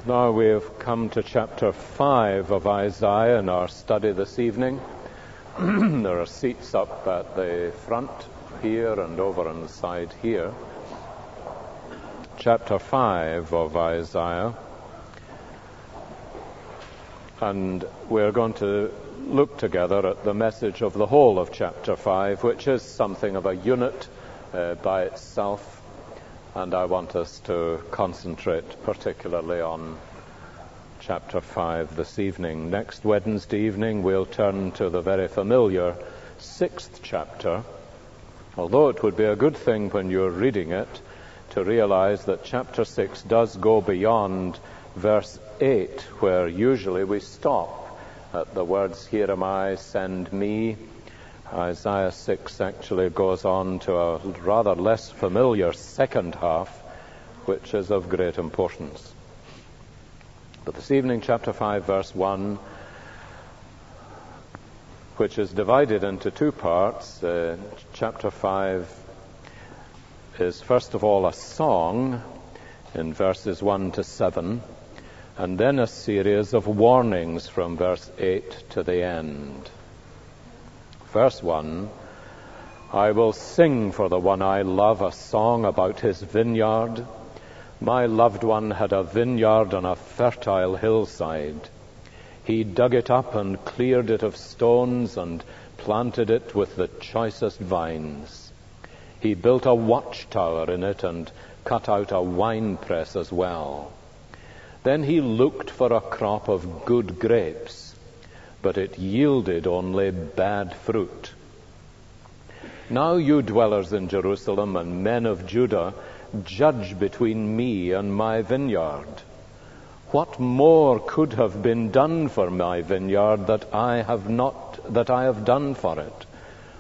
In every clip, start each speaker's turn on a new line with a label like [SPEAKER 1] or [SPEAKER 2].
[SPEAKER 1] Now we have come to chapter 5 of Isaiah in our study this evening. There are seats up at the front here and over on the side here. Chapter 5 of Isaiah. And we're going to look together at the message of the whole of chapter 5, which is something of a unit by itself. And I want us to concentrate particularly on chapter 5 this evening. Next Wednesday evening we'll turn to the very familiar 6th chapter, although it would be a good thing when you're reading it to realize that chapter 6 does go beyond verse 8, where usually we stop at the words, "Here am I, send me." Isaiah 6 actually goes on to a rather less familiar second half, which is of great importance. But this evening, chapter 5, verse 1, which is divided into two parts. Chapter 5 is first of all a song in verses 1 to 7, and then a series of warnings from verse 8 to the end. Verse 1, "I will sing for the one I love a song about his vineyard. My loved one had a vineyard on a fertile hillside. He dug it up and cleared it of stones and planted it with the choicest vines. He built a watchtower in it and cut out a winepress as well. Then he looked for a crop of good grapes, but it yielded only bad fruit. Now you dwellers in Jerusalem and men of Judah, judge between me and my vineyard. What more could have been done for my vineyard that I have done for it?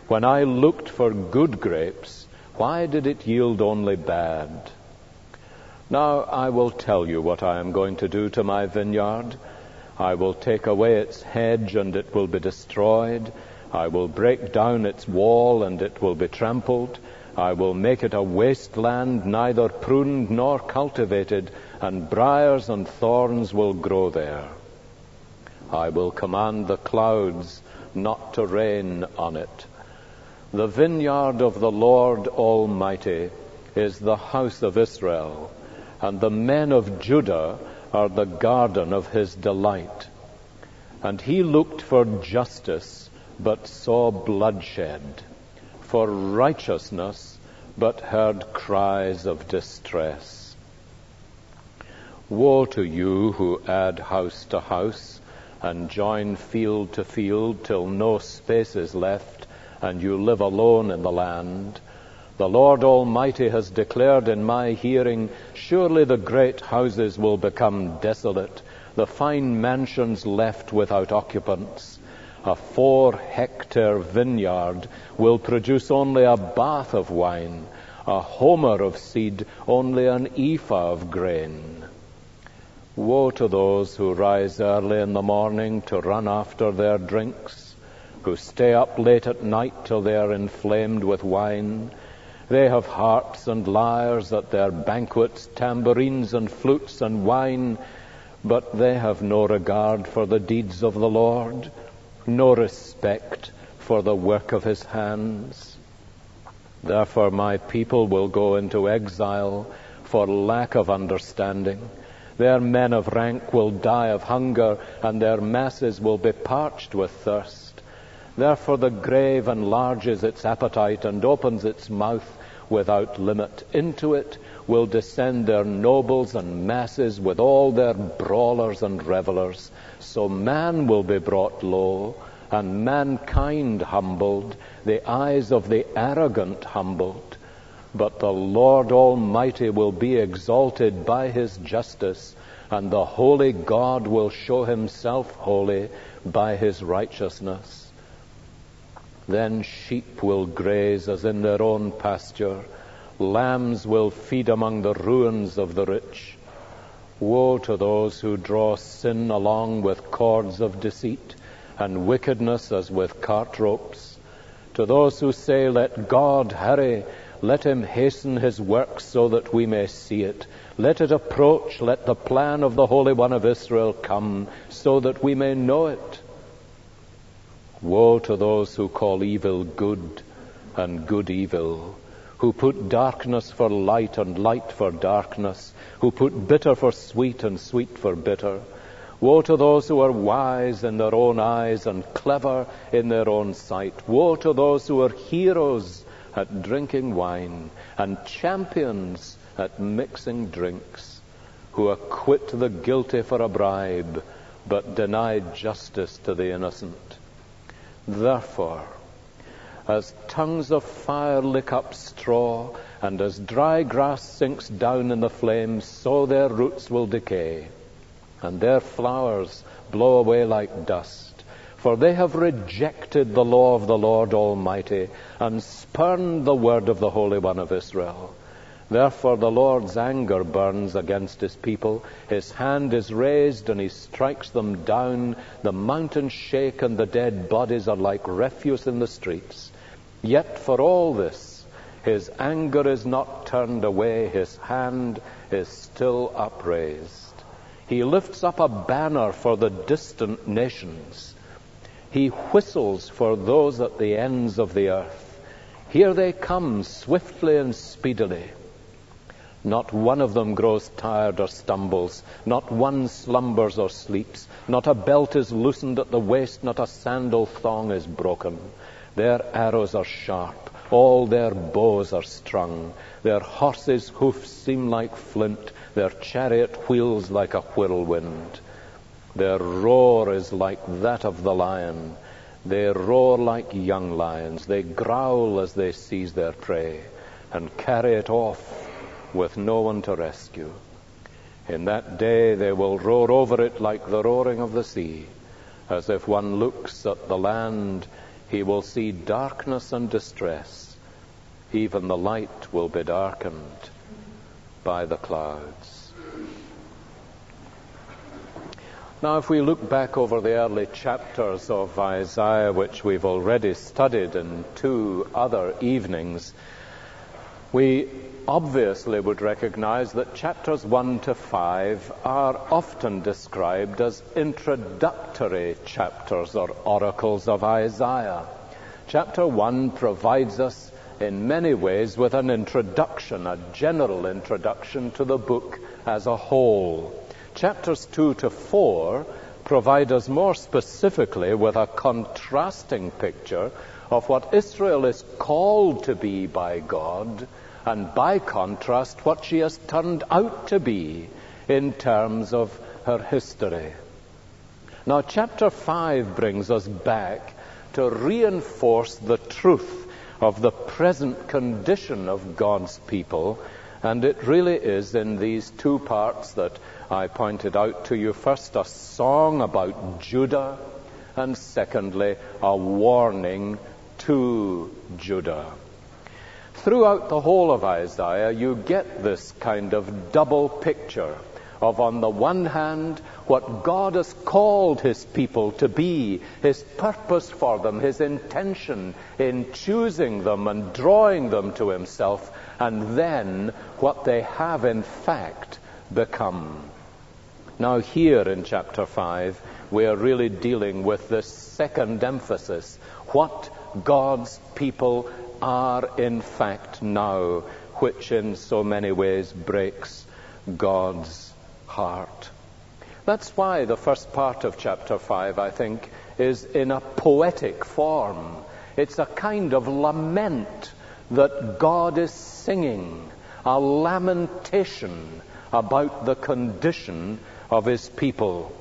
[SPEAKER 1] When I looked for good grapes, why did it yield only bad? Now I will tell you what I am going to do to my vineyard. I will take away its hedge, and it will be destroyed. I will break down its wall, and it will be trampled. I will make it a wasteland, neither pruned nor cultivated, and briars and thorns will grow there. I will command the clouds not to rain on it. The vineyard of the Lord Almighty is the house of Israel, and the men of Judah are the garden of his delight. And he looked for justice, but saw bloodshed, for righteousness, but heard cries of distress. Woe to you who add house to house, and join field to field, till no space is left, and you live alone in the land. The Lord Almighty has declared in my hearing, surely the great houses will become desolate, the fine mansions left without occupants. A 4-hectare vineyard will produce only a bath of wine, a homer of seed, only an ephah of grain. Woe to those who rise early in the morning to run after their drinks, who stay up late at night till they are inflamed with wine. They have harps and lyres at their banquets, tambourines and flutes and wine, but they have no regard for the deeds of the Lord, no respect for the work of his hands. Therefore my people will go into exile for lack of understanding. Their men of rank will die of hunger, and their masses will be parched with thirst. Therefore the grave enlarges its appetite and opens its mouth without limit. Into it will descend their nobles and masses with all their brawlers and revelers. So man will be brought low, and mankind humbled, the eyes of the arrogant humbled. But the Lord Almighty will be exalted by his justice, and the holy God will show himself holy by his righteousness. Then sheep will graze as in their own pasture. Lambs will feed among the ruins of the rich. Woe to those who draw sin along with cords of deceit, and wickedness as with cart ropes. To those who say, "Let God hurry," Let him hasten his work so that we may see it. Let it approach. Let the plan of the Holy One of Israel come so that we may know it. Woe to those who call evil good and good evil, who put darkness for light and light for darkness, who put bitter for sweet and sweet for bitter. Woe to those who are wise in their own eyes and clever in their own sight. Woe to those who are heroes at drinking wine and champions at mixing drinks, who acquit the guilty for a bribe, but deny justice to the innocent. Therefore, as tongues of fire lick up straw, and as dry grass sinks down in the flames, so their roots will decay, and their flowers blow away like dust. For they have rejected the law of the Lord Almighty, and spurned the word of the Holy One of Israel. Therefore the Lord's anger burns against his people. His hand is raised, and he strikes them down. The mountains shake, and the dead bodies are like refuse in the streets. Yet for all this, his anger is not turned away. His hand is still upraised. He lifts up a banner for the distant nations. He whistles for those at the ends of the earth. Here they come, swiftly and speedily. Not one of them grows tired or stumbles. Not one slumbers or sleeps. Not a belt is loosened at the waist. Not a sandal thong is broken. Their arrows are sharp. All their bows are strung. Their horses' hoofs seem like flint. Their chariot wheels like a whirlwind. Their roar is like that of the lion. They roar like young lions. They growl as they seize their prey and carry it off with no one to rescue. In that day they will roar over it like the roaring of the sea. As if one looks at the land, he will see darkness and distress. Even the light will be darkened by the clouds. Now, if we look back over the early chapters of Isaiah, which we've already studied in 2 other evenings, we obviously would recognize that chapters 1 to 5 are often described as introductory chapters or oracles of Isaiah. Chapter 1 provides us in many ways with an introduction, a general introduction to the book as a whole. Chapters 2 to 4 provide us more specifically with a contrasting picture of what Israel is called to be by God, and by contrast what she has turned out to be in terms of her history. Now, chapter 5 brings us back to reinforce the truth of the present condition of God's people, and it really is in these 2 parts that I pointed out to you. First, a song about Judah, and secondly, a warning to Judah. Throughout the whole of Isaiah, you get this kind of double picture of, on the one hand, what God has called his people to be, his purpose for them, his intention in choosing them and drawing them to himself, and then what they have in fact become. Now here in chapter 5, we are really dealing with this second emphasis, what God's people are in fact now, which in so many ways breaks God's heart. That's why the first part of chapter 5, I think, is in a poetic form. It's a kind of lament that God is singing, a lamentation about the condition of his people.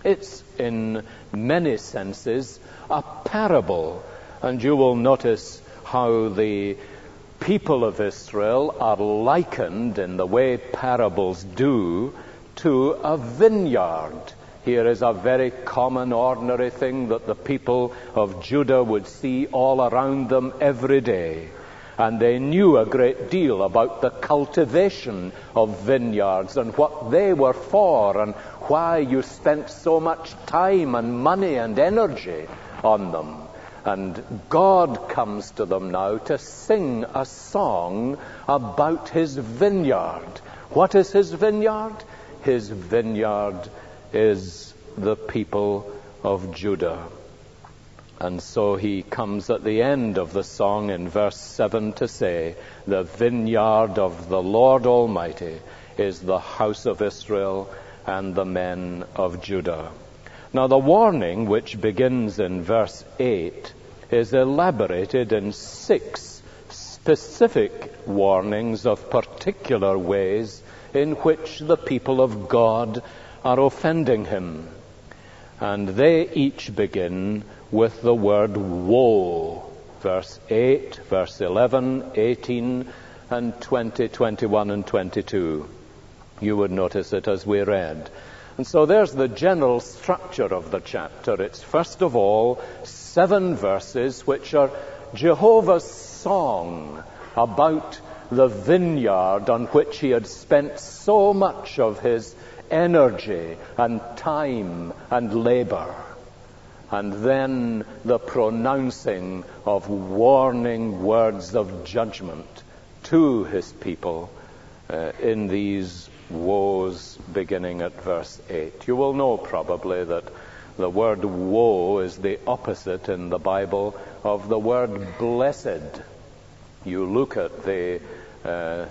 [SPEAKER 1] It's in many senses a parable, and you will notice how the people of Israel are likened in the way parables do to a vineyard. Here is a very common, ordinary thing that the people of Judah would see all around them every day. And they knew a great deal about the cultivation of vineyards and what they were for and why you spent so much time and money and energy on them. And God comes to them now to sing a song about his vineyard. What is his vineyard? His vineyard is the people of Judah. And so he comes at the end of the song in verse 7 to say, the vineyard of the Lord Almighty is the house of Israel and the men of Judah. Now the warning, which begins in verse 8, is elaborated in 6 specific warnings of particular ways in which the people of God are offending him. And they each begin with the word woe. Verse 8, verse 11, 18, and 20, 21, and 22. You would notice it as we read. And so there's the general structure of the chapter. It's first of all 7 verses which are Jehovah's song about the vineyard on which he had spent so much of his energy and time and labor. And then the pronouncing of warning words of judgment to his people in these woes beginning at verse 8. You will know probably that the word woe is the opposite in the Bible of the word blessed. You look at the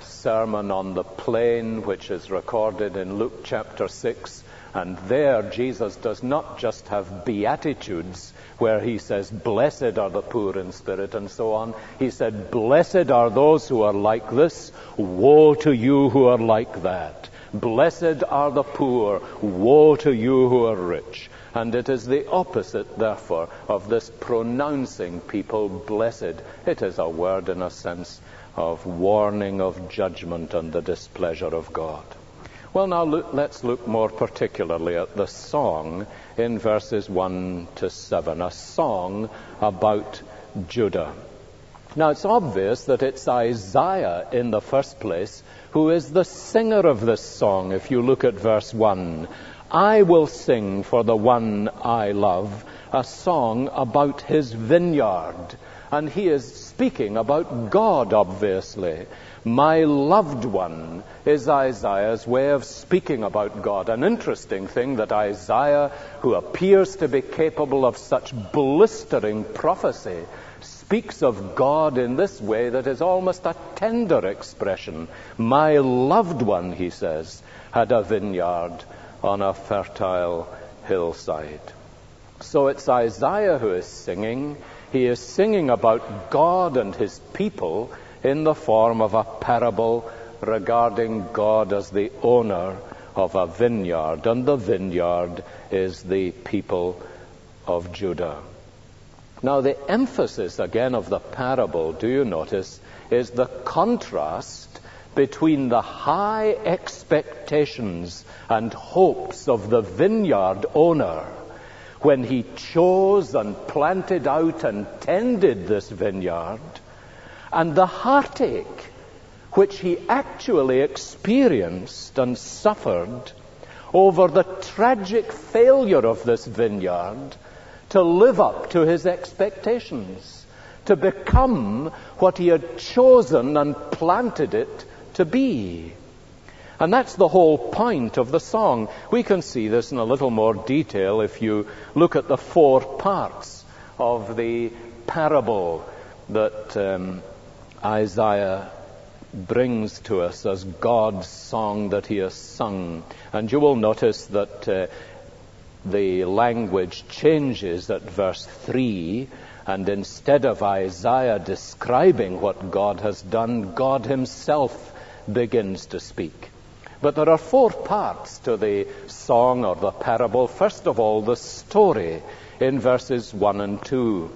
[SPEAKER 1] Sermon on the Plain, which is recorded in Luke chapter 6, and there Jesus does not just have beatitudes where he says, blessed are the poor in spirit and so on. He said, blessed are those who are like this, woe to you who are like that. Blessed are the poor, woe to you who are rich. And it is the opposite, therefore, of this pronouncing people blessed. It is a word, in a sense, of warning of judgment and the displeasure of God. Well, now let's look more particularly at the song in verses 1 to 7, a song about Judah. Now, it's obvious that it's Isaiah in the first place who is the singer of this song. If you look at verse 1, I will sing for the one I love a song about his vineyard. And he is speaking about God, obviously. My loved one is Isaiah's way of speaking about God. An interesting thing that Isaiah, who appears to be capable of such blistering prophecy, speaks of God in this way that is almost a tender expression. My loved one, he says, had a vineyard on a fertile hillside. So it's Isaiah who is singing. He is singing about God and his people in the form of a parable regarding God as the owner of a vineyard, and the vineyard is the people of Judah. Now, the emphasis again of the parable, do you notice, is the contrast between the high expectations and hopes of the vineyard owner when he chose and planted out and tended this vineyard, and the heartache which he actually experienced and suffered over the tragic failure of this vineyard to live up to his expectations, to become what he had chosen and planted it to be. And that's the whole point of the song. We can see this in a little more detail if you look at the 4 parts of the parable that Isaiah brings to us as God's song that he has sung. And you will notice that the language changes at verse 3, and instead of Isaiah describing what God has done, God himself begins to speak. But there are 4 parts to the song or the parable. First of all, the story in verses 1 and 2.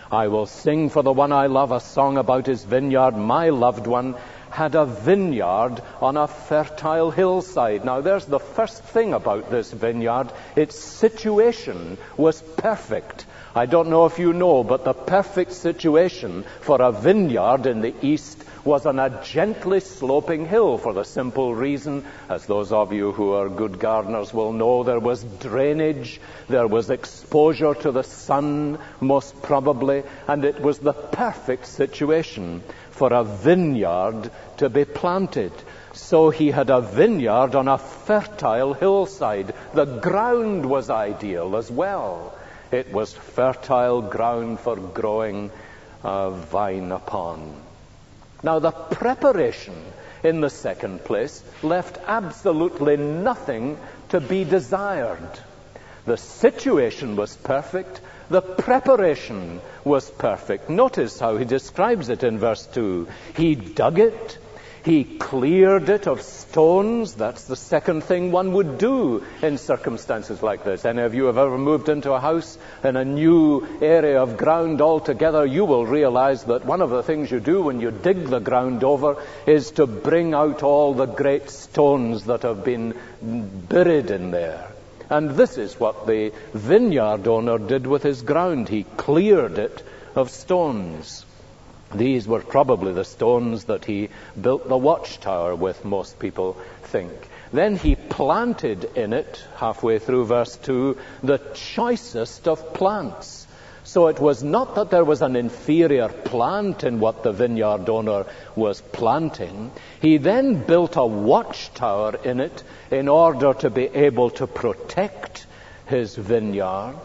[SPEAKER 1] I will sing for the one I love a song about his vineyard. My loved one had a vineyard on a fertile hillside. Now, there's the first thing about this vineyard. Its situation was perfect. I don't know if you know, but the perfect situation for a vineyard in the east was on a gently sloping hill, for the simple reason, as those of you who are good gardeners will know, there was drainage, there was exposure to the sun, most probably, and it was the perfect situation for a vineyard to be planted. So he had a vineyard on a fertile hillside. The ground was ideal as well. It was fertile ground for growing a vine upon. Now, the preparation in the second place left absolutely nothing to be desired. The situation was perfect. The preparation was perfect. Notice how he describes it in verse 2. He dug it. He cleared it of stones. That's the second thing one would do in circumstances like this. Any of you have ever moved into a house in a new area of ground altogether, you will realize that one of the things you do when you dig the ground over is to bring out all the great stones that have been buried in there. And this is what the vineyard owner did with his ground. He cleared it of stones. These were probably the stones that he built the watchtower with, most people think. Then he planted in it, halfway through verse 2, the choicest of plants. So it was not that there was an inferior plant in what the vineyard owner was planting. He then built a watchtower in it in order to be able to protect his vineyard.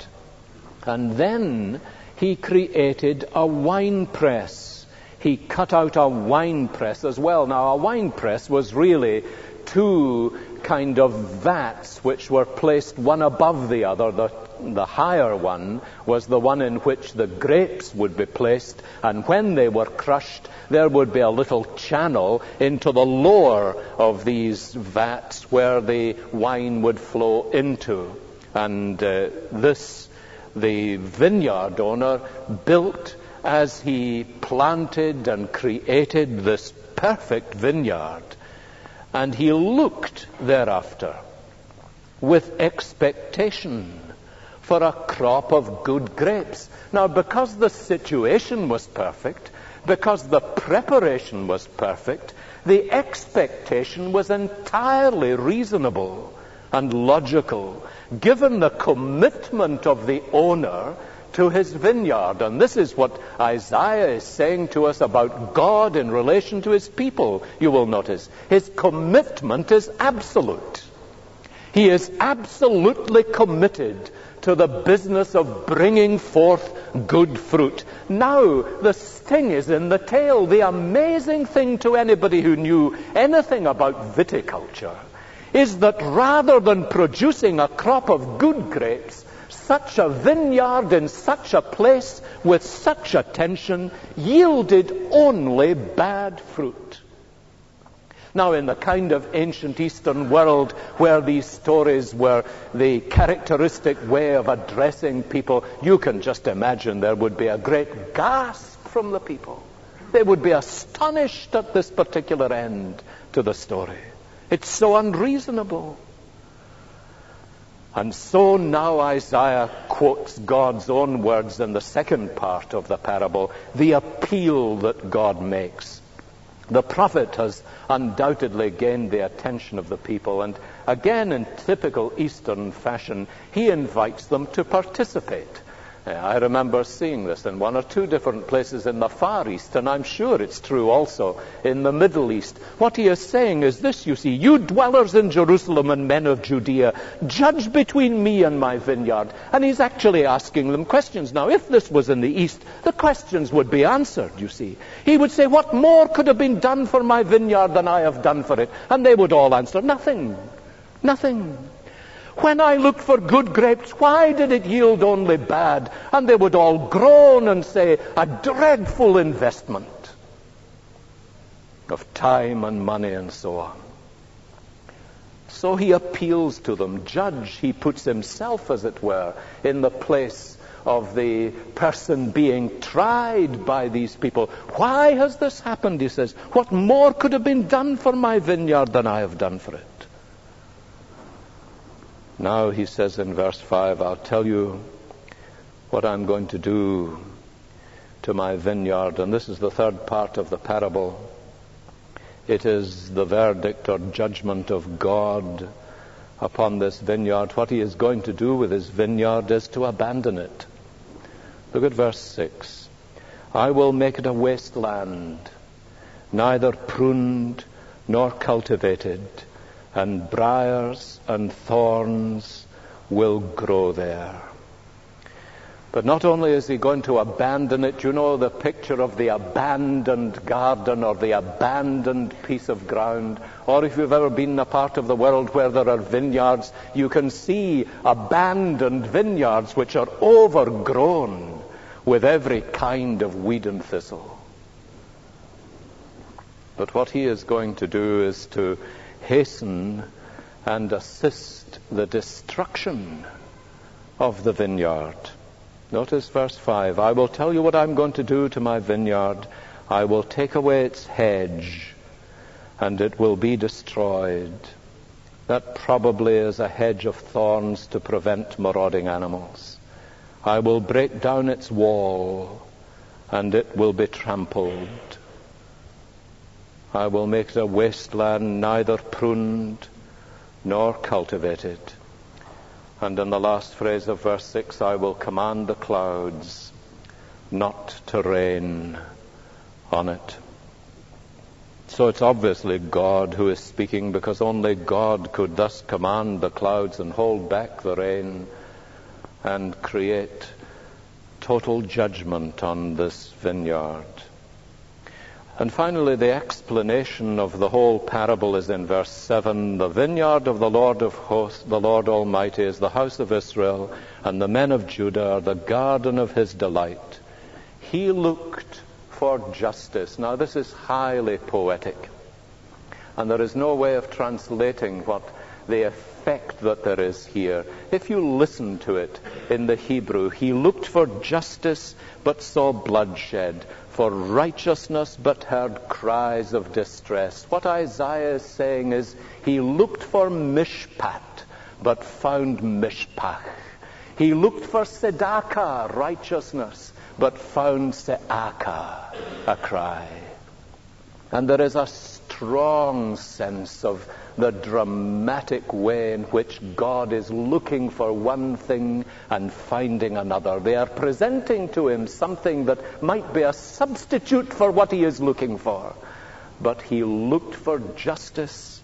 [SPEAKER 1] And then he created a wine press. He cut out a wine press as well. Now, a wine press was really two kind of vats which were placed one above the other. The higher one was the one in which the grapes would be placed, and when they were crushed, there would be a little channel into the lower of these vats where the wine would flow into. And the vineyard owner built as he planted and created this perfect vineyard. And he looked thereafter with expectation for a crop of good grapes. Now, because the situation was perfect, because the preparation was perfect, the expectation was entirely reasonable and logical, given the commitment of the owner to his vineyard. And this is what Isaiah is saying to us about God in relation to his people. You will notice his commitment is absolute. He is absolutely committed to the business of bringing forth good fruit. Now, the sting is in the tail. The amazing thing to anybody who knew anything about viticulture is that rather than producing a crop of good grapes, such a vineyard in such a place with such attention yielded only bad fruit. Now, in the kind of ancient Eastern world where these stories were the characteristic way of addressing people, you can just imagine there would be a great gasp from the people. They would be astonished at this particular end to the story. It's so unreasonable. And so now Isaiah quotes God's own words in the second part of the parable, the appeal that God makes. The prophet has undoubtedly gained the attention of the people, and again in typical Eastern fashion, he invites them to participate. I remember seeing this in one or two different places in the Far East, and I'm sure it's true also in the Middle East. What he is saying is this, you see, you dwellers in Jerusalem and men of Judea, judge between me and my vineyard. And he's actually asking them questions. Now, if this was in the East, the questions would be answered, you see. He would say, what more could have been done for my vineyard than I have done for it? And they would all answer, nothing. Nothing. When I looked for good grapes, why did it yield only bad? And they would all groan and say, a dreadful investment of time and money and so on. So he appeals to them. Judge, he puts himself, as it were, in the place of the person being tried by these people. Why has this happened, he says. What more could have been done for my vineyard than I have done for it? Now he says in verse 5, I'll tell you what I'm going to do to my vineyard. And this is the third part of the parable. It is the verdict or judgment of God upon this vineyard. What he is going to do with his vineyard is to abandon it. Look at verse 6. I will make it a wasteland, neither pruned nor cultivated, and briars and thorns will grow there. But not only is he going to abandon it, you know the picture of the abandoned garden or the abandoned piece of ground, or if you've ever been in a part of the world where there are vineyards, you can see abandoned vineyards which are overgrown with every kind of weed and thistle. But what he is going to do is to hasten and assist the destruction of the vineyard. Notice verse 5. I will tell you what I'm going to do to my vineyard. I will take away its hedge, and it will be destroyed. That probably is a hedge of thorns to prevent marauding animals. I will break down its wall, and it will be trampled. I will make it a wasteland, neither pruned nor cultivated. And in the last phrase of verse 6, I will command the clouds not to rain on it. So it's obviously God who is speaking, because only God could thus command the clouds and hold back the rain and create total judgment on this vineyard. And finally, the explanation of the whole parable is in verse 7. The vineyard of the Lord of hosts, the Lord Almighty, is the house of Israel, and the men of Judah are the garden of his delight. He looked for justice. Now, this is highly poetic, and there is no way of translating what the effect that there is here. If you listen to it in the Hebrew, he looked for justice but saw bloodshed, for righteousness but heard cries of distress. What Isaiah is saying is, he looked for mishpat but found mishpach. He looked for tzedakah, righteousness, but found se'aka, a cry. And there is a strong sense of the dramatic way in which God is looking for one thing and finding another. They are presenting to him something that might be a substitute for what he is looking for. But he looked for justice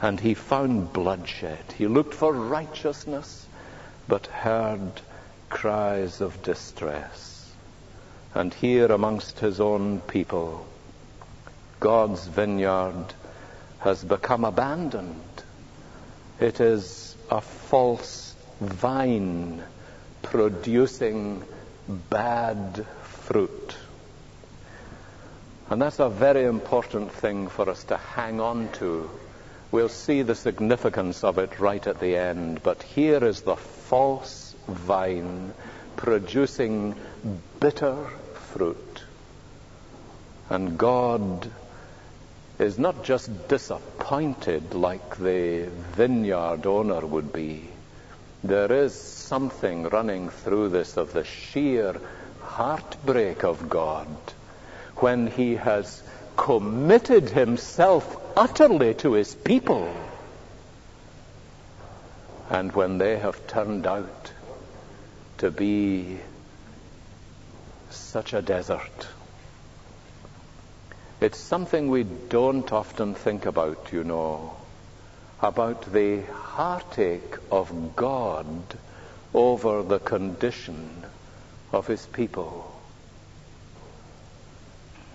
[SPEAKER 1] and he found bloodshed. He looked for righteousness but heard cries of distress. And here amongst his own people, God's vineyard has become abandoned. It is a false vine producing bad fruit. And that's a very important thing for us to hang on to. We'll see the significance of it right at the end. But here is the false vine producing bitter fruit. And God is not just disappointed like the vineyard owner would be. There is something running through this of the sheer heartbreak of God when he has committed himself utterly to his people, and when they have turned out to be such a desert. It's something we don't often think about, you know, about the heartache of God over the condition of his people.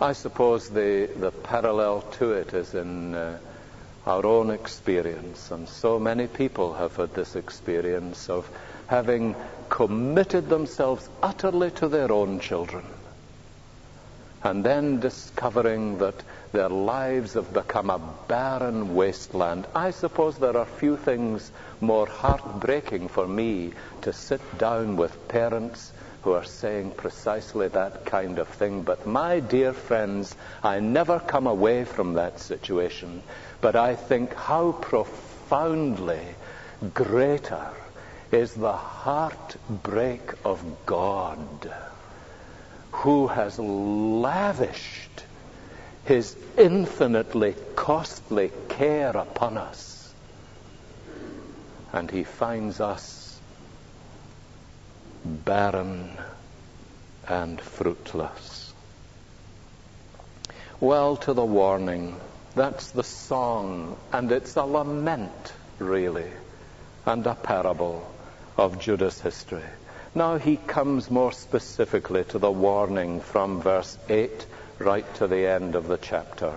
[SPEAKER 1] I suppose the parallel to it is in our own experience, and so many people have had this experience of having committed themselves utterly to their own children, and then discovering that their lives have become a barren wasteland. I suppose there are few things more heartbreaking for me to sit down with parents who are saying precisely that kind of thing. But my dear friends, I never come away from that situation, but I think how profoundly greater is the heartbreak of God, who has lavished his infinitely costly care upon us, and he finds us barren and fruitless. Well, to the warning, that's the song, and it's a lament, really, and a parable of Judah's history. Now he comes more specifically to the warning from verse 8 right to the end of the chapter.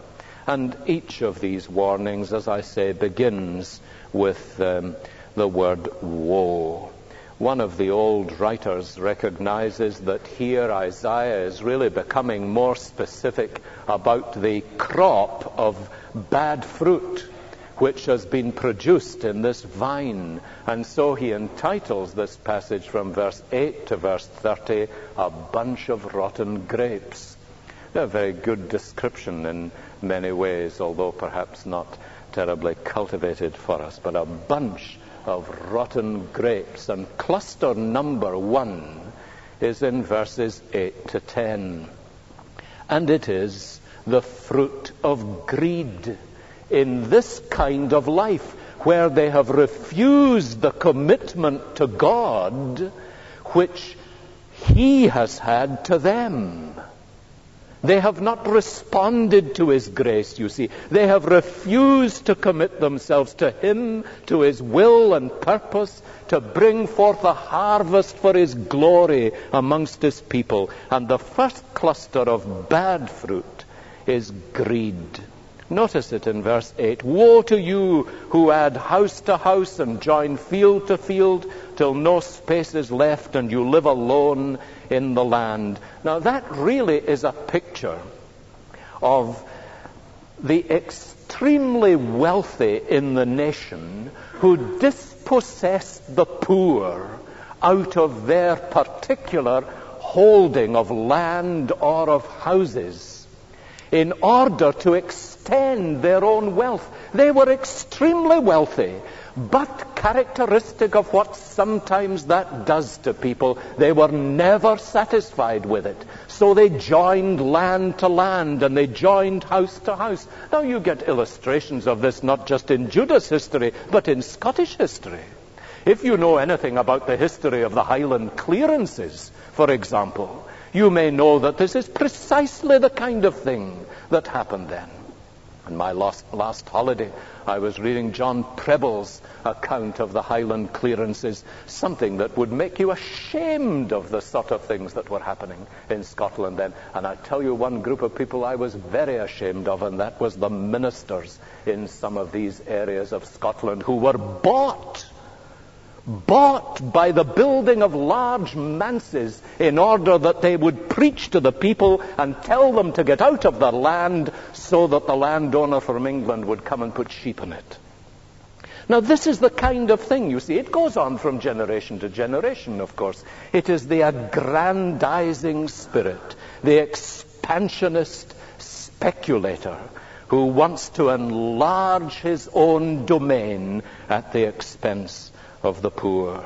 [SPEAKER 1] And each of these warnings, as I say, begins with the word woe. One of the old writers recognizes that here Isaiah is really becoming more specific about the crop of bad fruit which has been produced in this vine. And so he entitles this passage from verse 8 to verse 30, "A bunch of rotten grapes." A very good description in many ways, although perhaps not terribly cultivated for us, but a bunch of rotten grapes. And cluster number 1 is in verses 8 to 10. And it is the fruit of greed in this kind of life, where they have refused the commitment to God which he has had to them. They have not responded to his grace, you see. They have refused to commit themselves to him, to his will and purpose, to bring forth a harvest for his glory amongst his people. And the first cluster of bad fruit is greed. Notice it in verse 8. "Woe to you who add house to house and join field to field, till no space is left and you live alone in the land." Now that really is a picture of the extremely wealthy in the nation who dispossessed the poor out of their particular holding of land or of houses in order to extend their own wealth. They were extremely wealthy, but characteristic of what sometimes that does to people, they were never satisfied with it. So they joined land to land, and they joined house to house. Now you get illustrations of this not just in Judah's history, but in Scottish history. If you know anything about the history of the Highland clearances, for example, you may know that this is precisely the kind of thing that happened then. On my last holiday, I was reading John Preble's account of the Highland clearances, something that would make you ashamed of the sort of things that were happening in Scotland then. And I tell you, one group of people I was very ashamed of, and that was the ministers in some of these areas of Scotland who were bought by the building of large manses in order that they would preach to the people and tell them to get out of their land so that the landowner from England would come and put sheep in it. Now this is the kind of thing, you see, it goes on from generation to generation, of course. It is the aggrandizing spirit, the expansionist speculator who wants to enlarge his own domain at the expense of the poor.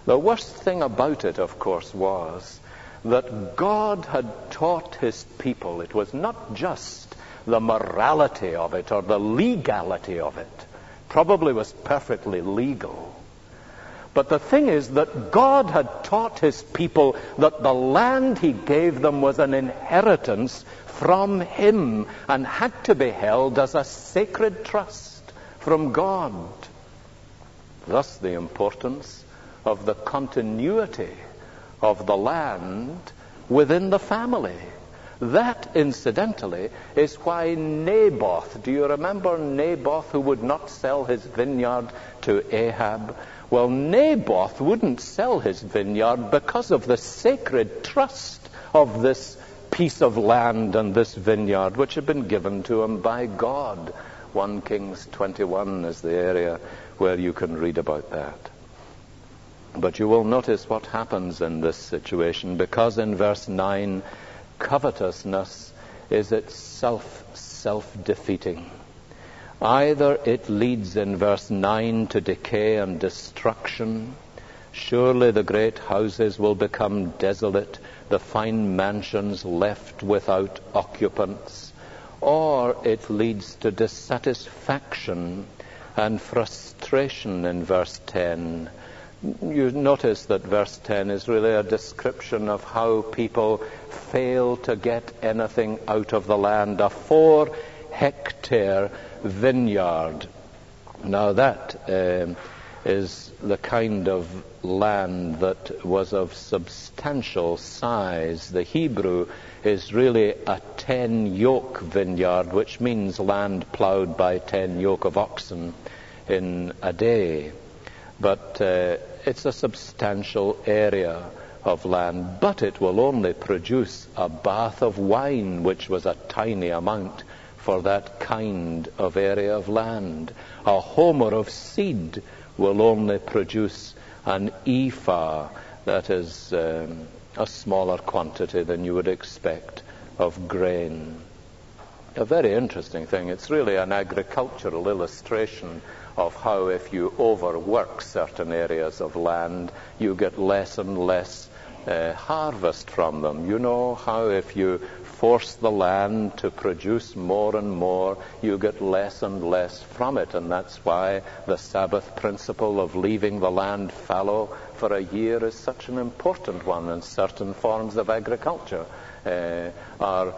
[SPEAKER 1] The worst thing about it, of course, was that God had taught his people. It was not just the morality of it or the legality of it. Probably was perfectly legal. But the thing is that God had taught his people that the land he gave them was an inheritance from him and had to be held as a sacred trust from God. Thus the importance of the continuity of the land within the family. That, incidentally, is why Naboth, do you remember Naboth who would not sell his vineyard to Ahab? Well, Naboth wouldn't sell his vineyard because of the sacred trust of this piece of land and this vineyard which had been given to him by God. 1 Kings 21 is the area where you can read about that. But you will notice what happens in this situation, because in verse 9, covetousness is itself self-defeating. Either it leads in verse 9 to decay and destruction. Surely the great houses will become desolate, the fine mansions left without occupants. Or it leads to dissatisfaction and frustration in verse 10. You notice that verse 10 is really a description of how people fail to get anything out of the land. A 4-hectare vineyard. Now that is the kind of land that was of substantial size. The Hebrew is really a 10-yoke vineyard, which means land plowed by 10 yoke of oxen in a day. But it's a substantial area of land, but it will only produce a bath of wine, which was a tiny amount for that kind of area of land. A homer of seed will only produce an ephah, that is a smaller quantity than you would expect of grain. A very interesting thing. It's really an agricultural illustration of how if you overwork certain areas of land, you get less and less harvest from them. You know how if you force the land to produce more and more, you get less and less from it. And that's why the Sabbath principle of leaving the land fallow for a year is such an important one, and certain forms of agriculture are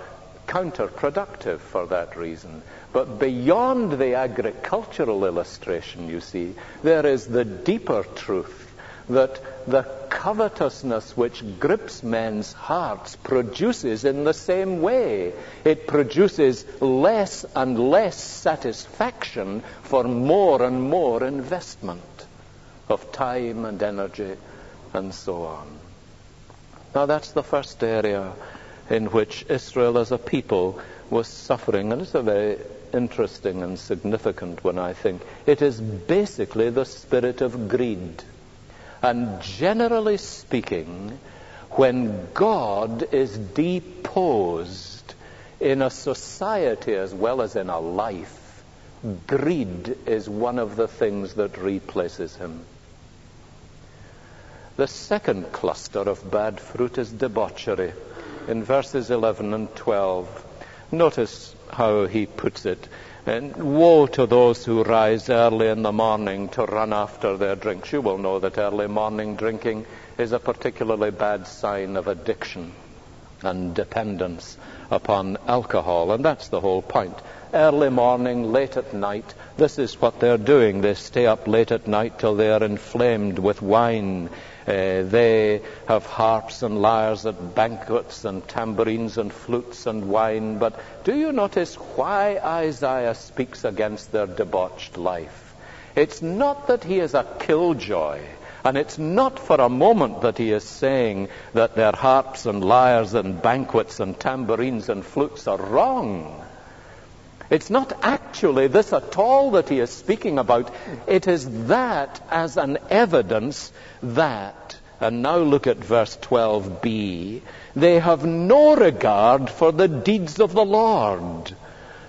[SPEAKER 1] counterproductive for that reason. But beyond the agricultural illustration, you see, there is the deeper truth that the covetousness which grips men's hearts produces in the same way. It produces less and less satisfaction for more and more investment of time and energy and so on. Now that's the first area in which Israel as a people was suffering, and it's a very interesting and significant one, I think. It is basically the spirit of greed. And generally speaking, when God is deposed in a society as well as in a life, greed is one of the things that replaces him. The second cluster of bad fruit is debauchery. In verses 11 and 12, notice how he puts it. And woe to those who rise early in the morning to run after their drinks. You will know that early morning drinking is a particularly bad sign of addiction and dependence upon alcohol. And that's the whole point. Early morning, late at night, this is what they're doing. They stay up late at night till they are inflamed with wine. They have harps and lyres at banquets and tambourines and flutes and wine. But do you notice why Isaiah speaks against their debauched life? It's not that he is a killjoy, and it's not for a moment that he is saying that their harps and lyres and banquets and tambourines and flutes are wrong. It's not actually this at all that he is speaking about. It is that as an evidence that, and now look at verse 12b, they have no regard for the deeds of the Lord,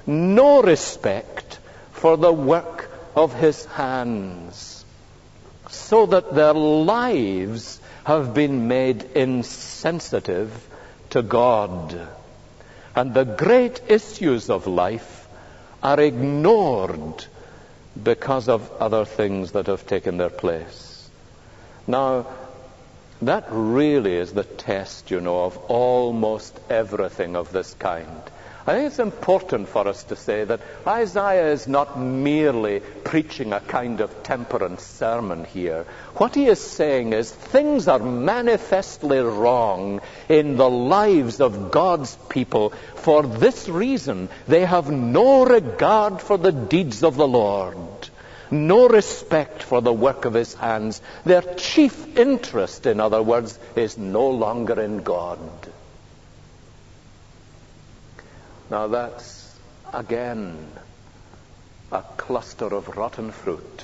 [SPEAKER 1] no respect for the work of his hands, so that their lives have been made insensitive to God. And the great issues of life are ignored because of other things that have taken their place. Now, that really is the test, you know, of almost everything of this kind. I think it's important for us to say that Isaiah is not merely preaching a kind of temperance sermon here. What he is saying is things are manifestly wrong in the lives of God's people. For this reason, they have no regard for the deeds of the Lord, no respect for the work of his hands. Their chief interest, in other words, is no longer in God. Now that's, again, a cluster of rotten fruit,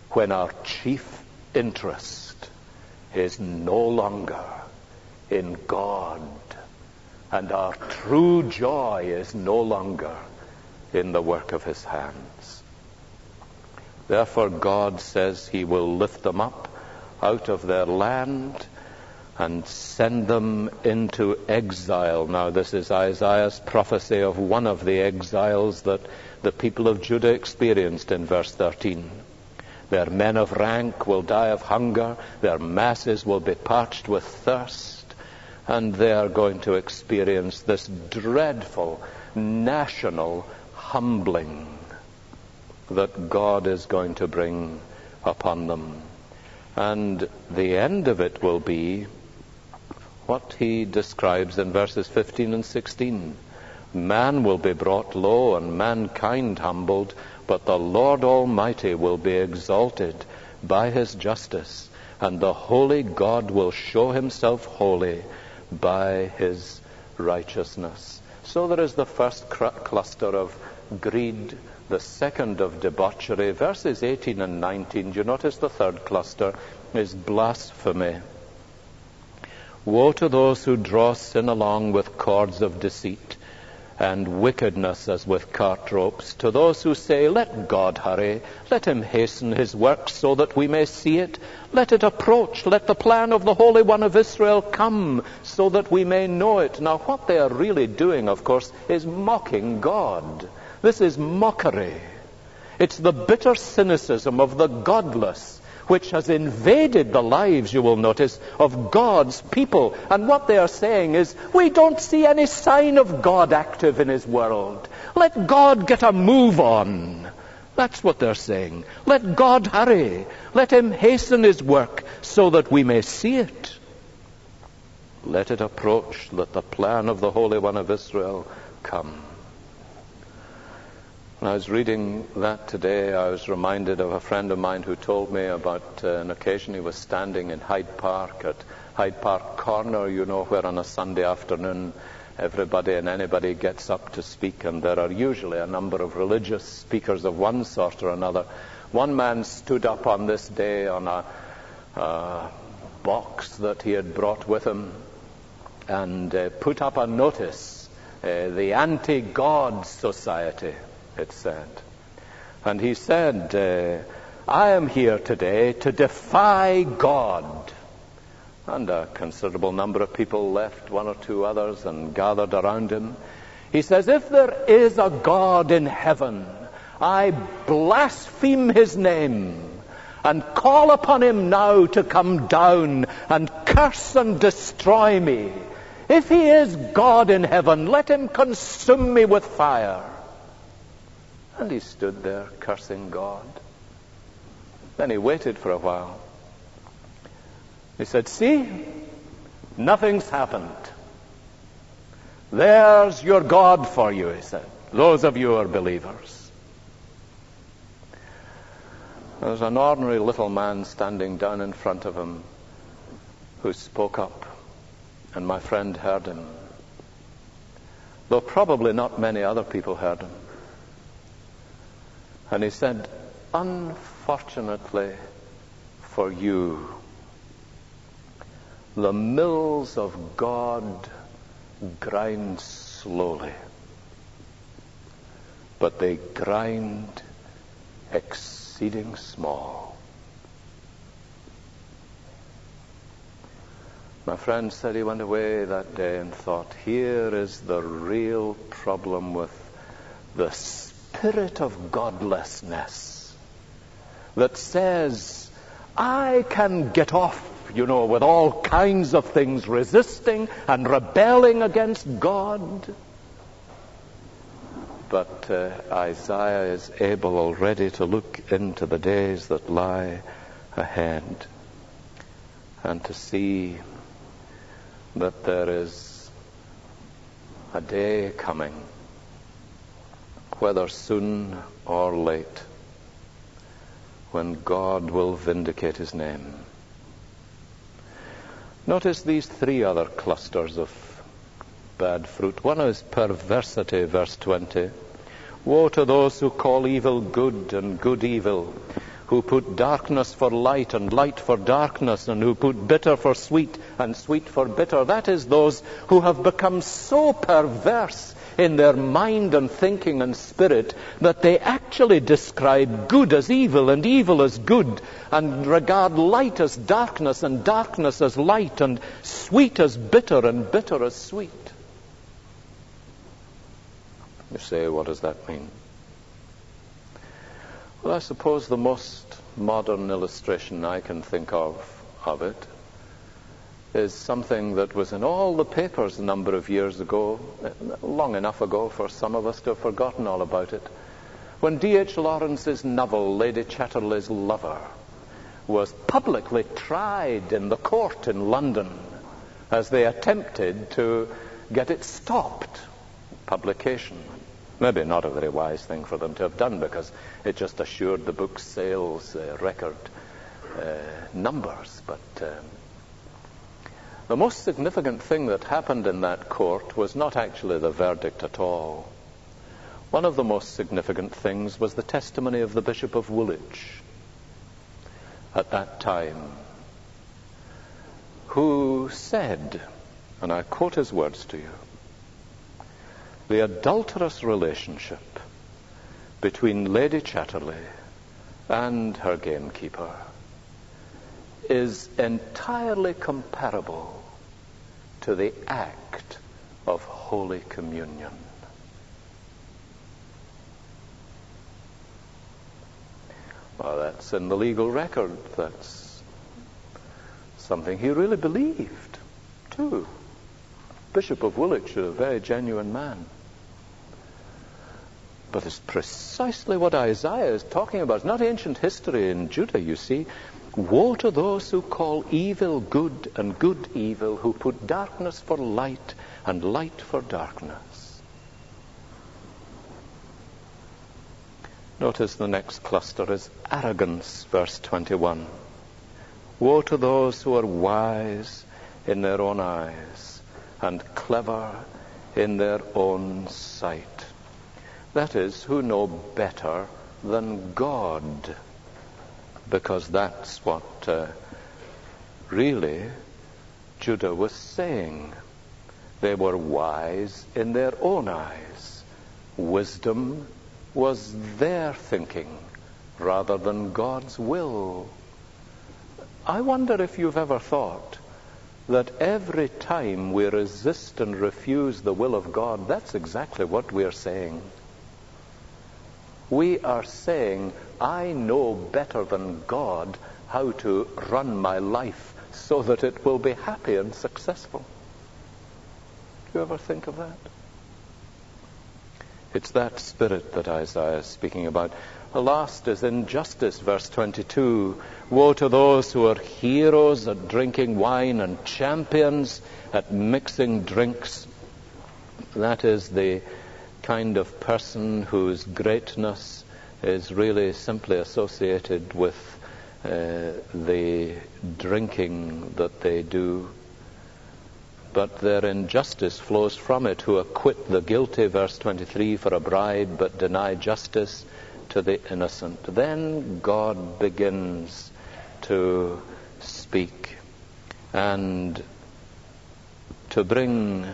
[SPEAKER 1] when our chief interest is no longer in God, and our true joy is no longer in the work of his hands. Therefore God says he will lift them up out of their land and send them into exile. Now this is Isaiah's prophecy of one of the exiles that the people of Judah experienced in verse 13. Their men of rank will die of hunger, their masses will be parched with thirst, and they are going to experience this dreadful national humbling that God is going to bring upon them. And the end of it will be what he describes in verses 15 and 16. Man will be brought low and mankind humbled, but the Lord Almighty will be exalted by his justice, and the holy God will show himself holy by his righteousness. So there is the first cluster of greed, the second of debauchery. Verses 18 and 19, do you notice the third cluster is blasphemy. Woe to those who draw sin along with cords of deceit, and wickedness as with cart ropes, to those who say, let God hurry, let him hasten his work so that we may see it. Let it approach, let the plan of the Holy One of Israel come so that we may know it. Now what they are really doing, of course, is mocking God. This is mockery. It's the bitter cynicism of the godless, which has invaded the lives, you will notice, of God's people. And what they are saying is, we don't see any sign of God active in his world. Let God get a move on. That's what they're saying. Let God hurry. Let him hasten his work so that we may see it. Let it approach. Let the plan of the Holy One of Israel come. When I was reading that today, I was reminded of a friend of mine who told me about an occasion he was standing in Hyde Park, at Hyde Park Corner, you know, where on a Sunday afternoon everybody and anybody gets up to speak, and there are usually a number of religious speakers of one sort or another. One man stood up on this day on a box that he had brought with him and put up a notice, the Anti-God Society, it said. And he said, I am here today to defy God. And a considerable number of people left, one or two others, and gathered around him. He says, if there is a God in heaven, I blaspheme his name and call upon him now to come down and curse and destroy me. If he is God in heaven, let him consume me with fire. And he stood there cursing God. Then he waited for a while. He said, see, nothing's happened. There's your God for you, he said. Those of you who are believers. There's an ordinary little man standing down in front of him who spoke up, and my friend heard him, though probably not many other people heard him. And he said, unfortunately for you, the mills of God grind slowly, but they grind exceeding small. My friend said he went away that day and thought, here is the real problem with the spirit of godlessness that says, I can get off, you know, with all kinds of things, resisting and rebelling against God. But Isaiah is able already to look into the days that lie ahead and to see that there is a day coming, whether soon or late, when God will vindicate his name. Notice these three other clusters of bad fruit. One is perversity, verse 20. Woe to those who call evil good and good evil, who put darkness for light and light for darkness, and who put bitter for sweet and sweet for bitter. That is, those who have become so perverse in their mind and thinking and spirit that they actually describe good as evil and evil as good, and regard light as darkness and darkness as light, and sweet as bitter and bitter as sweet. You say, what does that mean? Well, I suppose the most modern illustration I can think of it is something that was in all the papers a number of years ago, long enough ago for some of us to have forgotten all about it, when D.H. Lawrence's novel, Lady Chatterley's Lover, was publicly tried in the court in London as they attempted to get it stopped, publication. Maybe not a very wise thing for them to have done, because it just assured the book's sales record numbers. But the most significant thing that happened in that court was not actually the verdict at all. One of the most significant things was the testimony of the Bishop of Woolwich at that time, who said, and I quote his words to you, "The adulterous relationship between Lady Chatterley and her gamekeeper is entirely comparable to the act of Holy Communion." Well, that's in the legal record. That's something he really believed, too. Bishop of Woolwich, a very genuine man. But it's precisely what Isaiah is talking about. It's not ancient history in Judah, you see. Woe to those who call evil good and good evil, who put darkness for light and light for darkness. Notice the next cluster is arrogance, verse 21. Woe to those who are wise in their own eyes and clever in their own sight. That is, who know better than God, because that's what really Judah was saying. They were wise in their own eyes. Wisdom was their thinking rather than God's will. I wonder if you've ever thought that every time we resist and refuse the will of God, that's exactly what we're saying. We are saying, I know better than God how to run my life so that it will be happy and successful. Do you ever think of that? It's that spirit that Isaiah is speaking about. The last is injustice, verse 22. Woe to those who are heroes at drinking wine and champions at mixing drinks. That is the kind of person whose greatness is really simply associated with the drinking that they do. But their injustice flows from it, who acquit the guilty, verse 23, for a bribe, but deny justice to the innocent. Then God begins to speak and to bring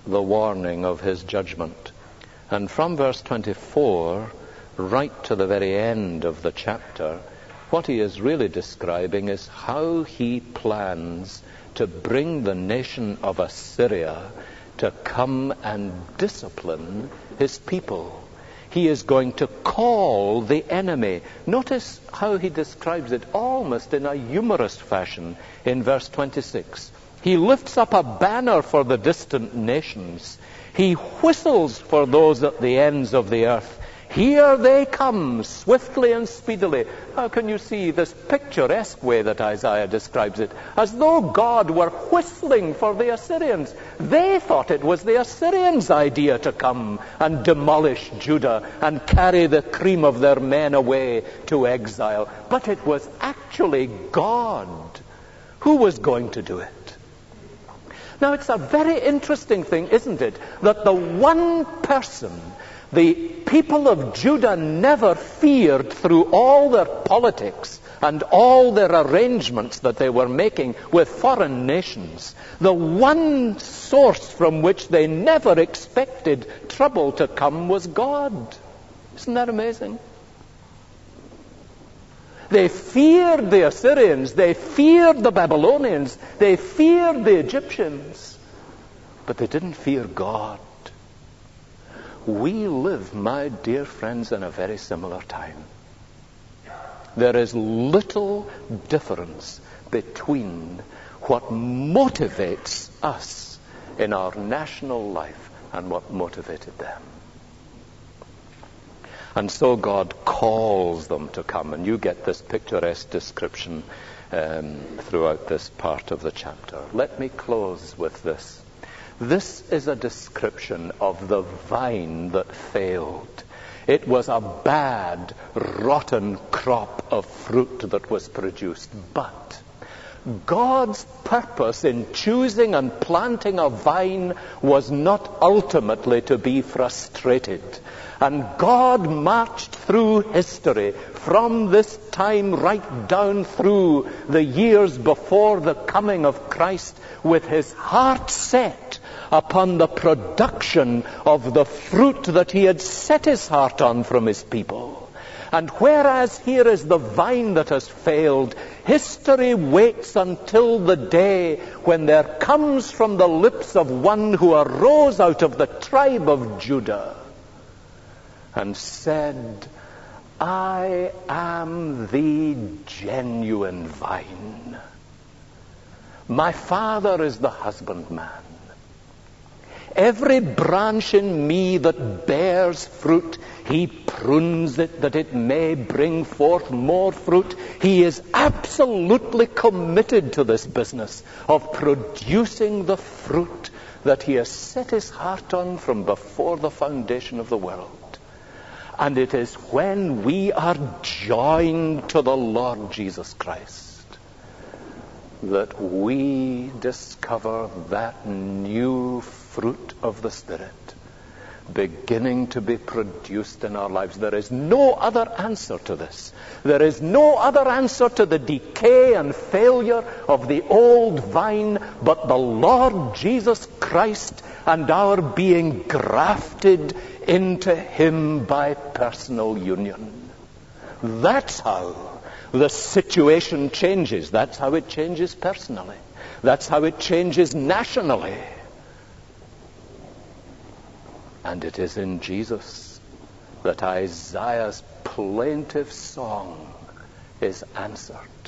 [SPEAKER 1] the warning of his judgment. And from verse 24 right to the very end of the chapter, what he is really describing is how he plans to bring the nation of Assyria to come and discipline his people. He is going to call the enemy. Notice how he describes it almost in a humorous fashion in verse 26. He lifts up a banner for the distant nations. He whistles for those at the ends of the earth. Here they come, swiftly and speedily. How can you see this picturesque way that Isaiah describes it? As though God were whistling for the Assyrians. They thought it was the Assyrians' idea to come and demolish Judah and carry the cream of their men away to exile. But it was actually God who was going to do it. Now, it's a very interesting thing, isn't it, that the one person The people of Judah never feared, through all their politics and all their arrangements that they were making with foreign nations, the one source from which they never expected trouble to come was God. Isn't that amazing? They feared the Assyrians, they feared the Babylonians, they feared the Egyptians, but they didn't fear God. We live, my dear friends, in a very similar time. There is little difference between what motivates us in our national life and what motivated them. And so God calls them to come, and you get this picturesque description throughout this part of the chapter. Let me close with this. This is a description of the vine that failed. It was a bad, rotten crop of fruit that was produced. But God's purpose in choosing and planting a vine was not ultimately to be frustrated. And God marched through history from this time right down through the years before the coming of Christ with his heart set upon the production of the fruit that he had set his heart on from his people. And whereas here is the vine that has failed, history waits until the day when there comes from the lips of one who arose out of the tribe of Judah and said, I am the genuine vine. My Father is the husbandman. Every branch in me that bears fruit, he prunes it that it may bring forth more fruit. He is absolutely committed to this business of producing the fruit that he has set his heart on from before the foundation of the world. And it is when we are joined to the Lord Jesus Christ that we discover that new fruit of the Spirit beginning to be produced in our lives. There is no other answer to this. There is no other answer to the decay and failure of the old vine but the Lord Jesus Christ and our being grafted into him by personal union. That's how the situation changes. That's how it changes personally. That's how it changes nationally. And it is in Jesus that Isaiah's plaintive song is answered.